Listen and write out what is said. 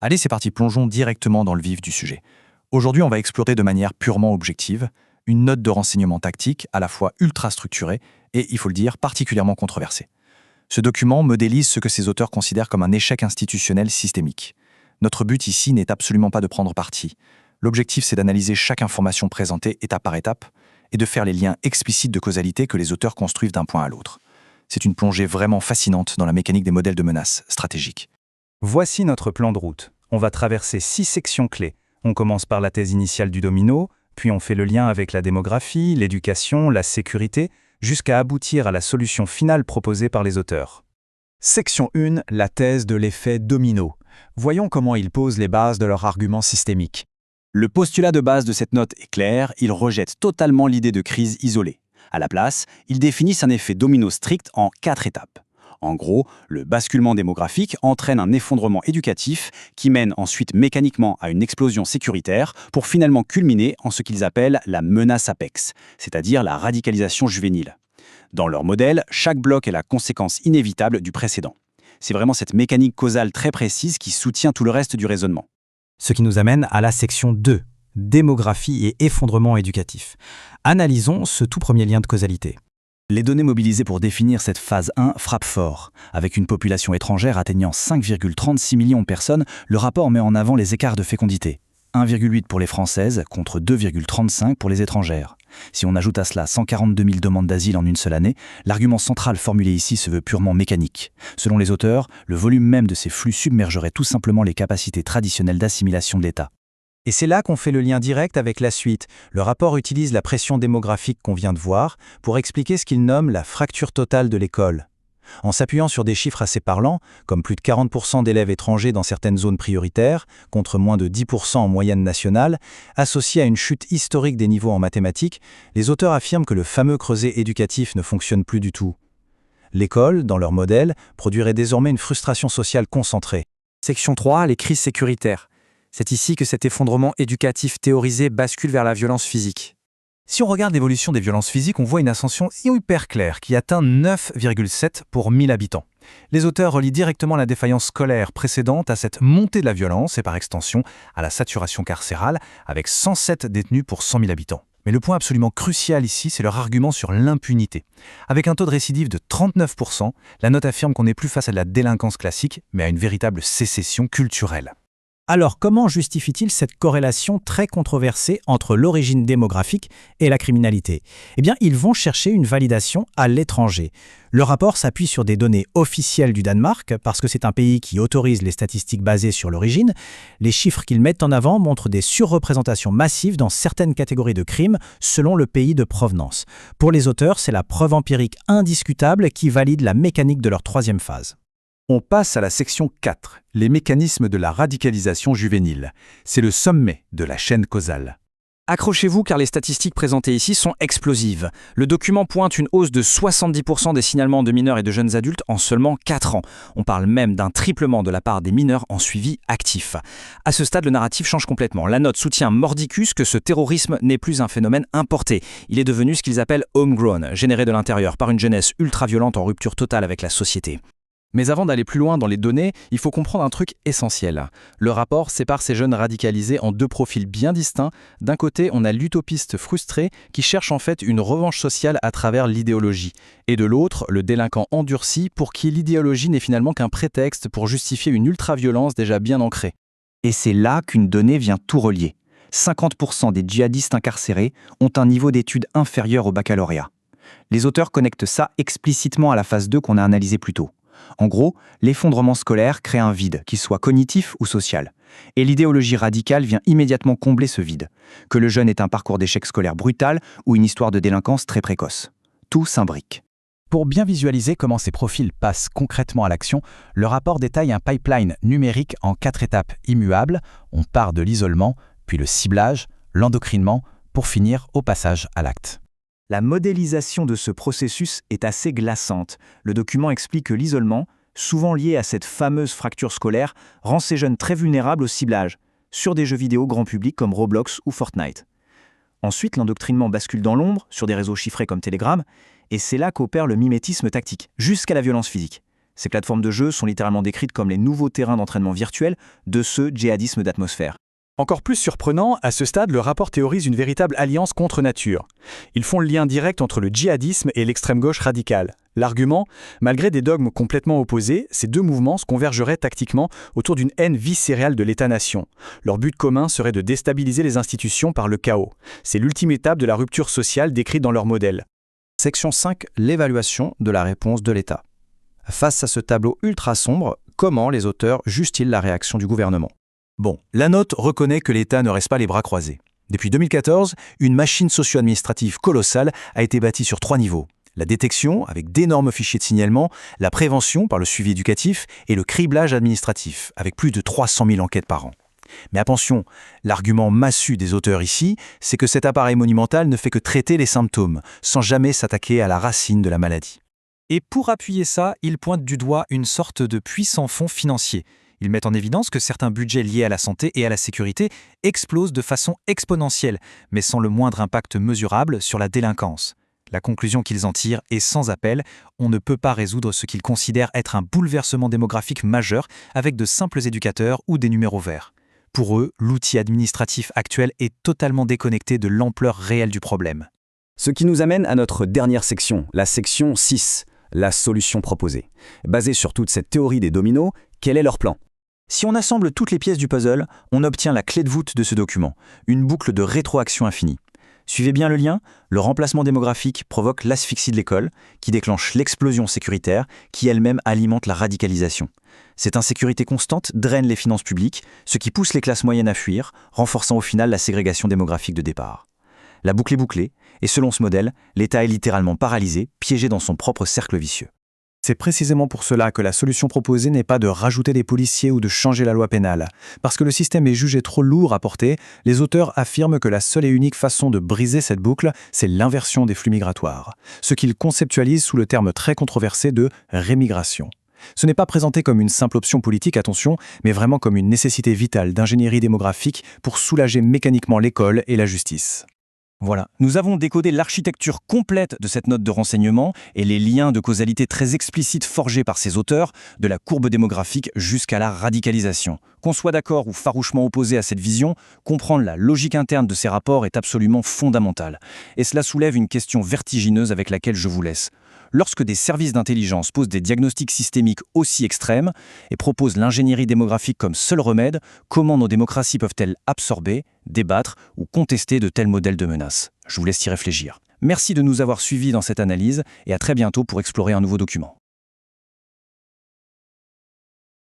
Allez, c'est parti, plongeons directement dans le vif du sujet. Aujourd'hui, on va explorer de manière purement objective une note de renseignement tactique à la fois ultra structurée et, il faut le dire, particulièrement controversée. Ce document modélise ce que ses auteurs considèrent comme un échec institutionnel systémique. Notre but ici n'est absolument pas de prendre parti. L'objectif, c'est d'analyser chaque information présentée étape par étape et de faire les liens explicites de causalité que les auteurs construisent d'un point à l'autre. C'est une plongée vraiment fascinante dans la mécanique des modèles de menaces stratégiques. Voici notre plan de route. On va traverser 6 sections clés. On commence par la thèse initiale du domino, puis on fait le lien avec la démographie, l'éducation, la sécurité, jusqu'à aboutir à la solution finale proposée par les auteurs. Section 1, la thèse de l'effet domino. Voyons comment ils posent les bases de leur argument systémique. Le postulat de base de cette note est clair, ils rejettent totalement l'idée de crise isolée. À la place, ils définissent un effet domino strict en 4 étapes. En gros, le basculement démographique entraîne un effondrement éducatif qui mène ensuite mécaniquement à une explosion sécuritaire pour finalement culminer en ce qu'ils appellent la menace apex, c'est-à-dire la radicalisation juvénile. Dans leur modèle, chaque bloc est la conséquence inévitable du précédent. C'est vraiment cette mécanique causale très précise qui soutient tout le reste du raisonnement. Ce qui nous amène à la section 2, démographie et effondrement éducatif. Analysons ce tout premier lien de causalité. Les données mobilisées pour définir cette phase 1 frappent fort. Avec une population étrangère atteignant 5,36 millions de personnes, le rapport met en avant les écarts de fécondité. 1,8 pour les Françaises contre 2,35 pour les étrangères. Si on ajoute à cela 142 000 demandes d'asile en une seule année, l'argument central formulé ici se veut purement mécanique. Selon les auteurs, le volume même de ces flux submergerait tout simplement les capacités traditionnelles d'assimilation de l'État. Et c'est là qu'on fait le lien direct avec la suite. Le rapport utilise la pression démographique qu'on vient de voir pour expliquer ce qu'il nomme la fracture totale de l'école. En s'appuyant sur des chiffres assez parlants, comme plus de 40% d'élèves étrangers dans certaines zones prioritaires, contre moins de 10% en moyenne nationale, associés à une chute historique des niveaux en mathématiques, les auteurs affirment que le fameux creuset éducatif ne fonctionne plus du tout. L'école, dans leur modèle, produirait désormais une frustration sociale concentrée. Section 3, les crises sécuritaires. C'est ici que cet effondrement éducatif théorisé bascule vers la violence physique. Si on regarde l'évolution des violences physiques, on voit une ascension hyper claire qui atteint 9,7 pour 1000 habitants. Les auteurs relient directement la défaillance scolaire précédente à cette montée de la violence et par extension à la saturation carcérale avec 107 détenus pour 100 000 habitants. Mais le point absolument crucial ici, c'est leur argument sur l'impunité. Avec un taux de récidive de 39%, la note affirme qu'on n'est plus face à de la délinquance classique, mais à une véritable sécession culturelle. Alors, comment justifie-t-il cette corrélation très controversée entre l'origine démographique et la criminalité ? Eh bien, ils vont chercher une validation à l'étranger. Le rapport s'appuie sur des données officielles du Danemark, parce que c'est un pays qui autorise les statistiques basées sur l'origine. Les chiffres qu'ils mettent en avant montrent des surreprésentations massives dans certaines catégories de crimes selon le pays de provenance. Pour les auteurs, c'est la preuve empirique indiscutable qui valide la mécanique de leur troisième phase. On passe à la section 4, les mécanismes de la radicalisation juvénile. C'est le sommet de la chaîne causale. Accrochez-vous car les statistiques présentées ici sont explosives. Le document pointe une hausse de 70% des signalements de mineurs et de jeunes adultes en seulement 4 ans. On parle même d'un triplement de la part des mineurs en suivi actif. À ce stade, le narratif change complètement. La note soutient mordicus que ce terrorisme n'est plus un phénomène importé. Il est devenu ce qu'ils appellent homegrown, généré de l'intérieur par une jeunesse ultra-violente en rupture totale avec la société. Mais avant d'aller plus loin dans les données, il faut comprendre un truc essentiel. Le rapport sépare ces jeunes radicalisés en 2 profils bien distincts. D'un côté, on a l'utopiste frustré qui cherche en fait une revanche sociale à travers l'idéologie. Et de l'autre, le délinquant endurci pour qui l'idéologie n'est finalement qu'un prétexte pour justifier une ultra-violence déjà bien ancrée. Et c'est là qu'une donnée vient tout relier. 50% des djihadistes incarcérés ont un niveau d'études inférieur au baccalauréat. Les auteurs connectent ça explicitement à la phase 2 qu'on a analysée plus tôt. En gros, l'effondrement scolaire crée un vide, qu'il soit cognitif ou social. Et l'idéologie radicale vient immédiatement combler ce vide. Que le jeune ait un parcours d'échec scolaire brutal ou une histoire de délinquance très précoce. Tout s'imbrique. Pour bien visualiser comment ces profils passent concrètement à l'action, le rapport détaille un pipeline numérique en 4 étapes immuables. On part de l'isolement, puis le ciblage, l'endocrinement, pour finir au passage à l'acte. La modélisation de ce processus est assez glaçante. Le document explique que l'isolement, souvent lié à cette fameuse fracture scolaire, rend ces jeunes très vulnérables au ciblage, sur des jeux vidéo grand public comme Roblox ou Fortnite. Ensuite, l'endoctrinement bascule dans l'ombre, sur des réseaux chiffrés comme Telegram, et c'est là qu'opère le mimétisme tactique, jusqu'à la violence physique. Ces plateformes de jeux sont littéralement décrites comme les nouveaux terrains d'entraînement virtuels de ce djihadisme d'atmosphère. Encore plus surprenant, à ce stade, le rapport théorise une véritable alliance contre nature. Ils font le lien direct entre le djihadisme et l'extrême gauche radicale. L'argument, malgré des dogmes complètement opposés, ces deux mouvements se convergeraient tactiquement autour d'une haine viscérale de l'État-nation. Leur but commun serait de déstabiliser les institutions par le chaos. C'est l'ultime étape de la rupture sociale décrite dans leur modèle. Section 5, l'évaluation de la réponse de l'État. Face à ce tableau ultra sombre, comment les auteurs jugent-ils la réaction du gouvernement ? Bon, la note reconnaît que l'État ne reste pas les bras croisés. Depuis 2014, une machine socio-administrative colossale a été bâtie sur 3 niveaux. La détection, avec d'énormes fichiers de signalement, la prévention par le suivi éducatif et le criblage administratif, avec plus de 300 000 enquêtes par an. Mais attention, l'argument massu des auteurs ici, c'est que cet appareil monumental ne fait que traiter les symptômes, sans jamais s'attaquer à la racine de la maladie. Et pour appuyer ça, ils pointent du doigt une sorte de puissant fonds financier. Ils mettent en évidence que certains budgets liés à la santé et à la sécurité explosent de façon exponentielle, mais sans le moindre impact mesurable sur la délinquance. La conclusion qu'ils en tirent est sans appel, on ne peut pas résoudre ce qu'ils considèrent être un bouleversement démographique majeur avec de simples éducateurs ou des numéros verts. Pour eux, l'outil administratif actuel est totalement déconnecté de l'ampleur réelle du problème. Ce qui nous amène à notre dernière section, la section 6, la solution proposée. Basée sur toute cette théorie des dominos, quel est leur plan ? Si on assemble toutes les pièces du puzzle, on obtient la clé de voûte de ce document, une boucle de rétroaction infinie. Suivez bien le lien, le remplacement démographique provoque l'asphyxie de l'école, qui déclenche l'explosion sécuritaire, qui elle-même alimente la radicalisation. Cette insécurité constante draine les finances publiques, ce qui pousse les classes moyennes à fuir, renforçant au final la ségrégation démographique de départ. La boucle est bouclée, et selon ce modèle, l'État est littéralement paralysé, piégé dans son propre cercle vicieux. C'est précisément pour cela que la solution proposée n'est pas de rajouter des policiers ou de changer la loi pénale. Parce que le système est jugé trop lourd à porter, les auteurs affirment que la seule et unique façon de briser cette boucle, c'est l'inversion des flux migratoires. Ce qu'ils conceptualisent sous le terme très controversé de rémigration. Ce n'est pas présenté comme une simple option politique, attention, mais vraiment comme une nécessité vitale d'ingénierie démographique pour soulager mécaniquement l'école et la justice. Voilà, nous avons décodé l'architecture complète de cette note de renseignement et les liens de causalité très explicites forgés par ces auteurs, de la courbe démographique jusqu'à la radicalisation. Qu'on soit d'accord ou farouchement opposé à cette vision, comprendre la logique interne de ces rapports est absolument fondamental. Et cela soulève une question vertigineuse avec laquelle je vous laisse. Lorsque des services d'intelligence posent des diagnostics systémiques aussi extrêmes et proposent l'ingénierie démographique comme seul remède, comment nos démocraties peuvent-elles absorber, débattre ou contester de tels modèles de menaces ? Je vous laisse y réfléchir. Merci de nous avoir suivis dans cette analyse et à très bientôt pour explorer un nouveau document.